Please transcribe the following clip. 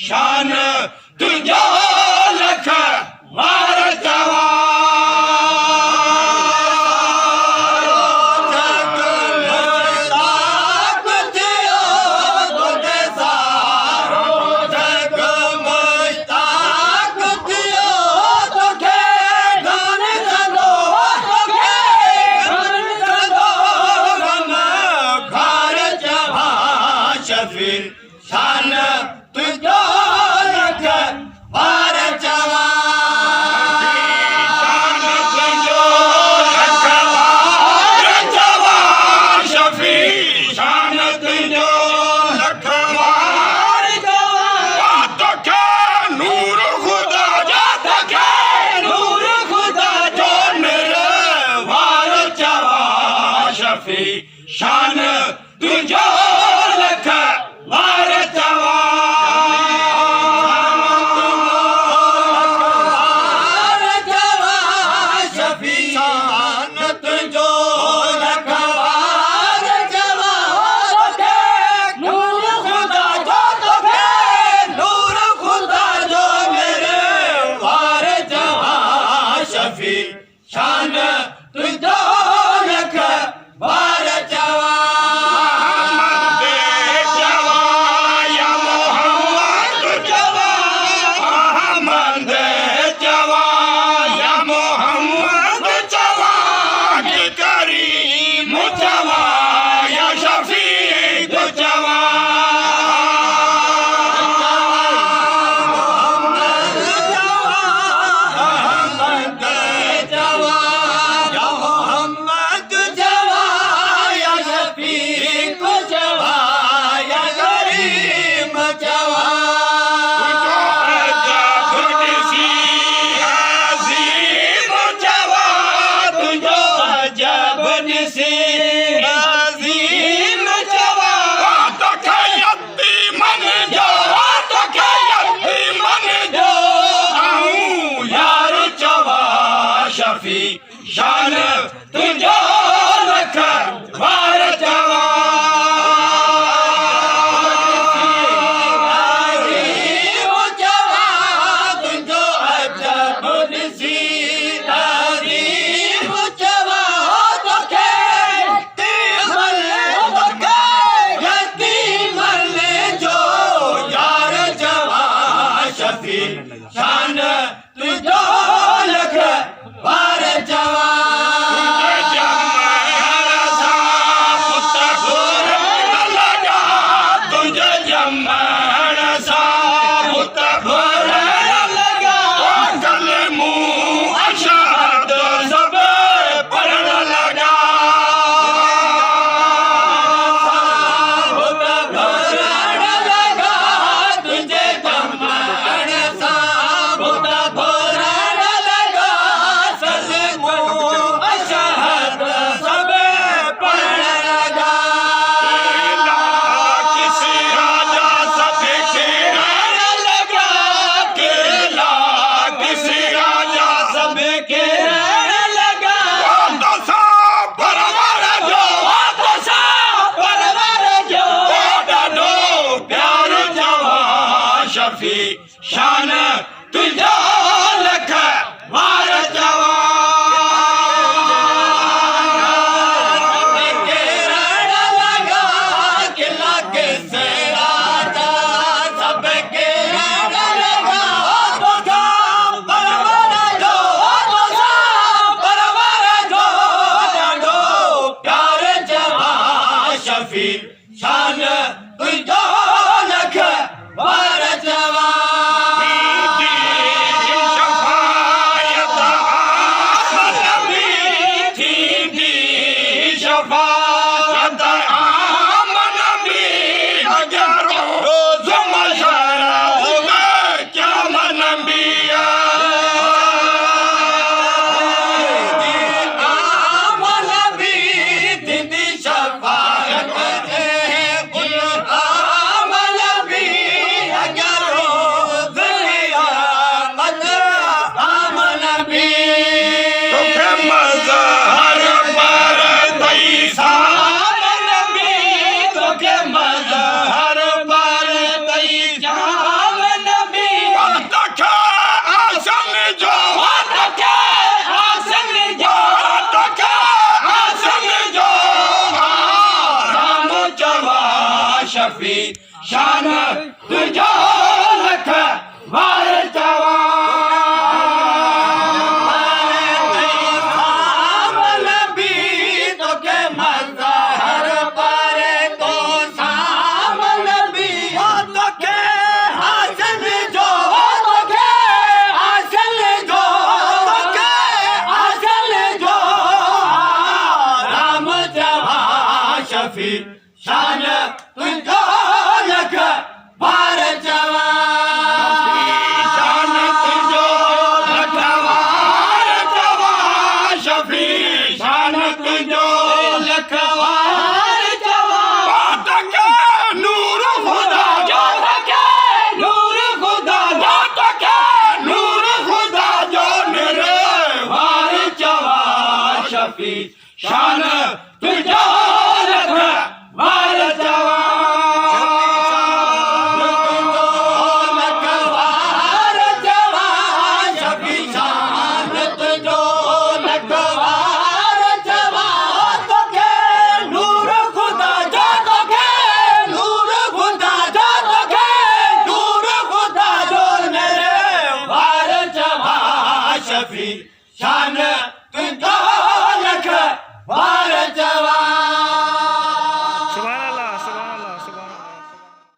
शान तुझो लख वार शान तुझो लख वार जवा शान तुझो लख वार जवा शफी शान तुझो लख वार जवा तो क्या नूर खुदा जाता क्या नूर खुदा जो मेरे वार जवा शफी शान तुझो लख वार जवा शफी शान तुझो लख वार जवा नूर खुदा जो तोखे नूर खुदा जो मेरे वार जवा शफी शान तुझो लख वार जवा शफी शान तुझो लख वार जवा तुझो अजब निसी अजीब जवा तोखे यतीम जो यार जवा शफी शान तुझो लख वार जवा तुझे जमण सा पुत भरण लगा कल मुँह अशहद सब पढ़न लगा पुत भरण लगा तुझे जमण सा पुत भरण लगा सल मुँह अशहद सब पढ़न लगा किसी राजा सब केरन लगा केला किसी राजा सब केरन लगा तो सा परवर जो डाडो प्यार जवा शफी शान तुझो लख वार जवा केरन लगा किला किसे राजा सब केरन लगा तो सा परवर जो डाडो प्यार जवा शफी शान तुझो लख वार जवा शान तुझो लखवार जवान लखवार जवान शफी शान तुझो लखवार जवान तो के नूर खुदा जो तो के नूर खुदा जो तो के नूर खुदा जो मेरे वार जवान शफी शान